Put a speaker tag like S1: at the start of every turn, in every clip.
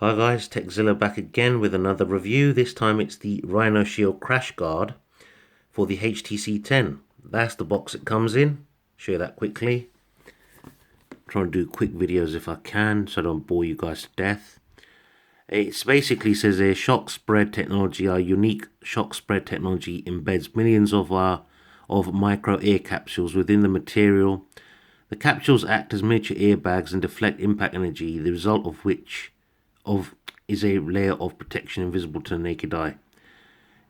S1: Hi guys, Zilla back again with another review. This time it's the Rhinoshield crash guard for the HTC 10. That's the box it comes in. Show you that quickly. Trying to do quick videos if I can so I don't bore you guys to death. It basically says a shock spread technology. Our unique shock spread technology embeds millions of micro air capsules within the material. The capsules act as miniature airbags and deflect impact energy, the result of which is a layer of protection invisible to the naked eye.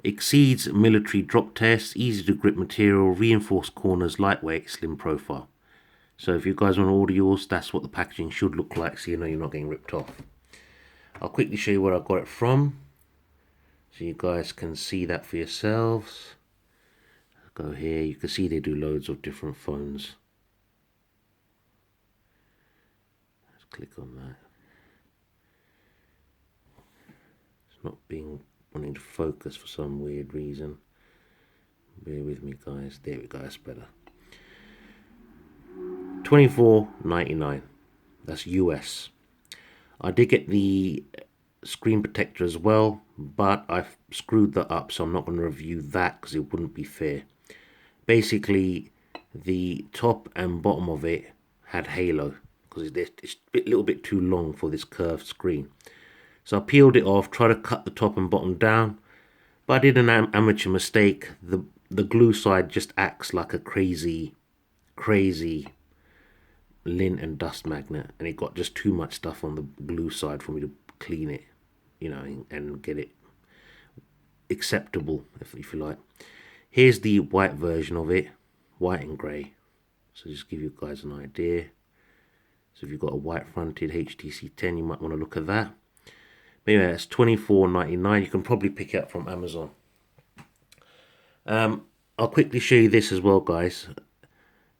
S1: Exceeds military drop tests, easy to grip material, reinforced corners, lightweight, slim profile. So if you guys want to order yours, that's what the packaging should look like, so you know you're not getting ripped off. I'll quickly show you where I got it from, so you guys can see that for yourselves. Go here, you can see they do loads of different phones. Let's click on that. Not wanting to focus for some weird reason. Bear with me guys. There we go, that's better. $24.99. That's US. I did get the screen protector as well, but I've screwed that up, so I'm not going to review that because it wouldn't be fair. Basically, the top and bottom of it had halo because it's a little bit too long for this curved screen. So I peeled it off, tried to cut the top and bottom down, but I did an amateur mistake. The glue side just acts like a crazy lint and dust magnet, and it got just too much stuff on the glue side for me to clean it, you know, and get it acceptable, if you like. Here's the white version of it, white and grey. So just give you guys an idea. So if you've got a white fronted HTC 10, you might want to look at that. But anyway, that's $24.99. You can probably pick it up from Amazon. I'll quickly show you this as well, guys.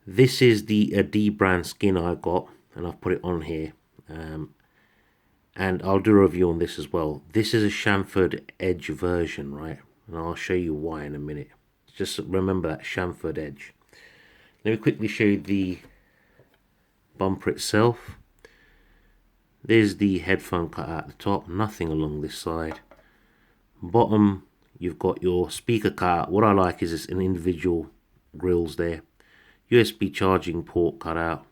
S1: This is the D brand skin I got, and I've put it on here. And I'll do a review on this as well. This is a chamfered edge version, right? And I'll show you why in a minute. Just remember that chamfered edge. Let me quickly show you the bumper itself. There's the headphone cut out at the top, nothing along this side. Bottom, you've got your speaker cut out. What I like is it's an individual grills there. USB charging port cut out,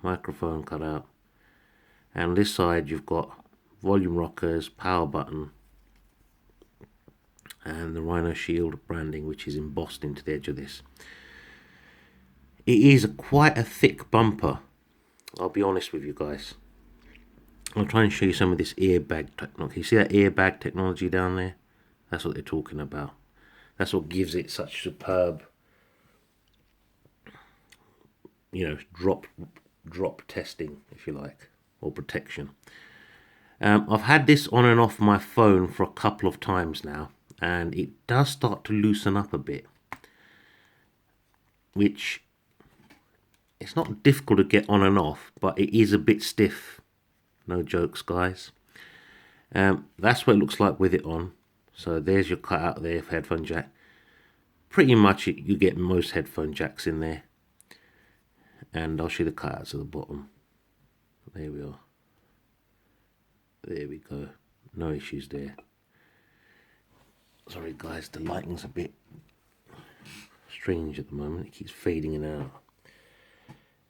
S1: microphone cut out. And on this side, you've got volume rockers, power button, and the Rhinoshield branding, which is embossed into the edge of this. It is quite a thick bumper, I'll be honest with you guys. I'll try and show you some of this airbag technology. You see that airbag technology down there? That's what they're talking about. That's what gives it such superb, you know, drop testing, if you like, or protection. I've had this on and off my phone for a couple of times now, and it does start to loosen up a bit, which it's not difficult to get on and off, but it is a bit stiff. No jokes, guys. That's what it looks like with it on. So there's your cutout there for headphone jack. Pretty much you get most headphone jacks in there. And I'll show you the cutouts at the bottom. There we are. There we go. No issues there. Sorry guys, the lighting's a bit strange at the moment. It keeps fading in and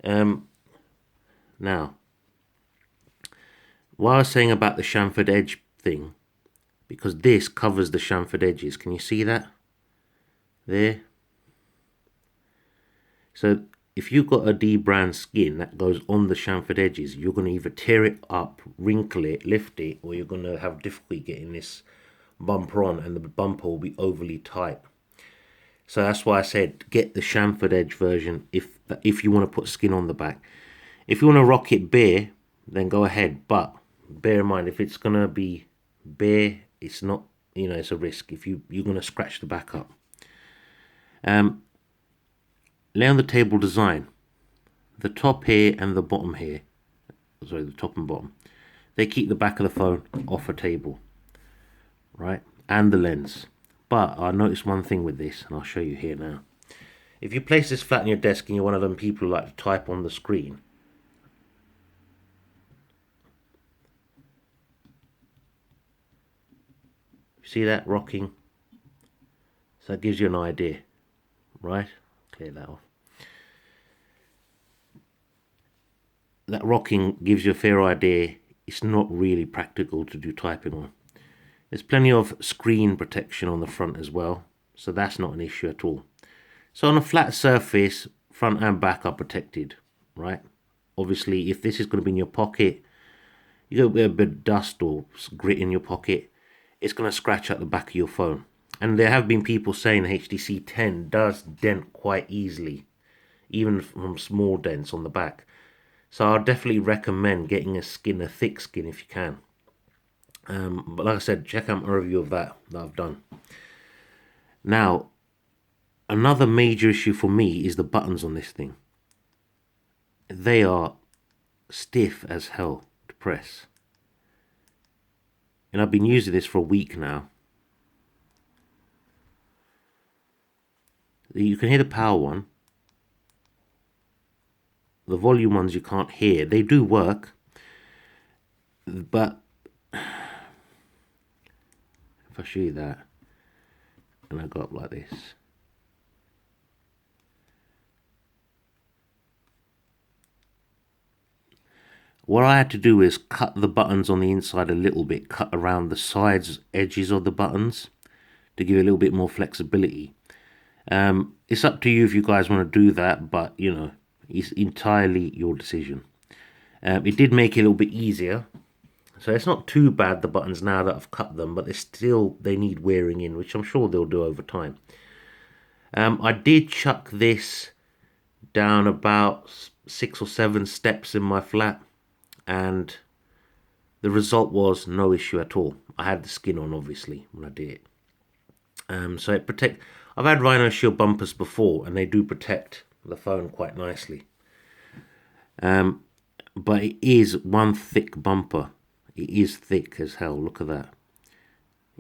S1: out. Now, what I was saying about the chamfered edge thing, because this covers the chamfered edges. Can you see that? There. So if you've got a D brand skin that goes on the chamfered edges, you're going to either tear it up, wrinkle it, lift it, or you're going to have difficulty getting this bumper on, and the bumper will be overly tight. So that's why I said get the chamfered edge version if you want to put skin on the back. If you want to rock it bare, then go ahead, but bear in mind, if it's going to be bare, it's not, you know, it's a risk. If you're going to scratch the back up. Lay on the table design. The top here and the bottom here, sorry, the top and bottom, they keep the back of the phone off a table, right? And the lens. But I noticed one thing with this, and I'll show you here now. If you place this flat on your desk and you're one of them people who like to type on the screen, See that rocking? So that gives you an idea, right? Clear that off. That rocking gives you a fair idea. It's not really practical to do typing on. There's plenty of screen protection on the front as well, so that's not an issue at all. So on a flat surface, front and back are protected, right? Obviously, if this is going to be in your pocket, you got a bit of dust or grit in your pocket, it's going to scratch out the back of your phone. And there have been people saying the HTC 10 does dent quite easily, even from small dents on the back. So I'd definitely recommend getting a thick skin if you can. But like I said, check out my review of that I've done. Now, another major issue for me is the buttons on this thing. They are stiff as hell to press. And I've been using this for a week now. You can hear the power one. The volume ones you can't hear. They do work. But if I show you that, and I go up like this. What I had to do is cut the buttons on the inside a little bit, cut around the sides, edges of the buttons to give it a little bit more flexibility. It's up to you if you guys want to do that, but you know, it's entirely your decision. It did make it a little bit easier, so it's not too bad, the buttons, now that I've cut them, but they need wearing in, which I'm sure they'll do over time. I did chuck this down about 6 or 7 steps in my flat, and the result was no issue at all. I had the skin on, obviously, when I did it. So it protect. I've had Rhinoshield bumpers before, and they do protect the phone quite nicely. But it is one thick bumper. It is thick as hell. Look at that.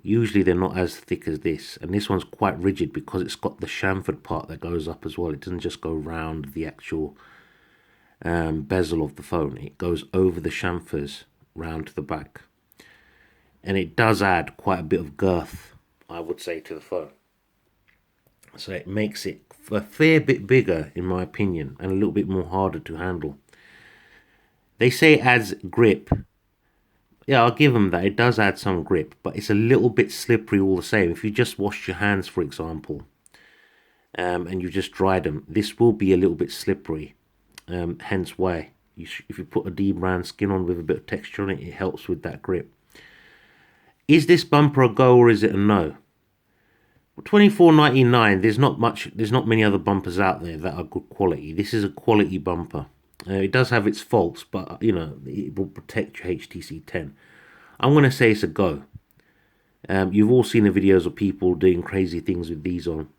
S1: Usually they're not as thick as this, and this one's quite rigid because it's got the chamfered part that goes up as well. It doesn't just go round the actual bezel of the phone. It goes over the chamfers round to the back, and it does add quite a bit of girth, I would say, to the phone. So it makes it a fair bit bigger, in my opinion, and a little bit more harder to handle. They say it adds grip. Yeah, I'll give them that. It does add some grip, but it's a little bit slippery all the same. If you just wash your hands, for example, and you just dry them, this will be a little bit slippery. Hence why if you put a D-brand skin on with a bit of texture on it, it helps with that grip. Is this bumper a go or is it a no? $24.99. There's not many other bumpers out there that are good quality. This is a quality bumper. It does have its faults, but you know, it will protect your HTC 10. I'm going to say it's a go. You've all seen the videos of people doing crazy things with these on.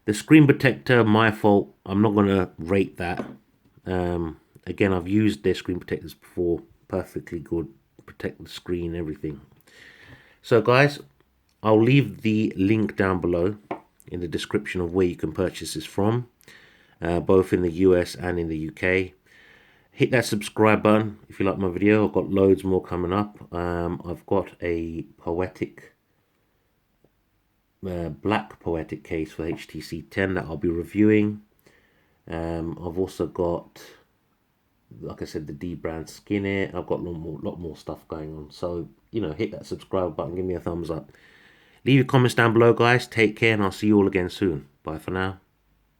S1: The screen protector, my fault. I'm not going to rate that. Again, I've used their screen protectors before. Perfectly good. Protect the screen, everything. So guys, I'll leave the link down below in the description of where you can purchase this from, both in the US and in the UK. Hit that subscribe button if you like my video. I've got loads more coming up. I've got a poetic, black poetic case for HTC 10 that I'll be reviewing. I've also got, like I said, the D brand skin it. I've got a lot more stuff going on. So, you know, hit that subscribe button, give me a thumbs up. Leave your comments down below, guys. Take care, and I'll see you all again soon. Bye for now.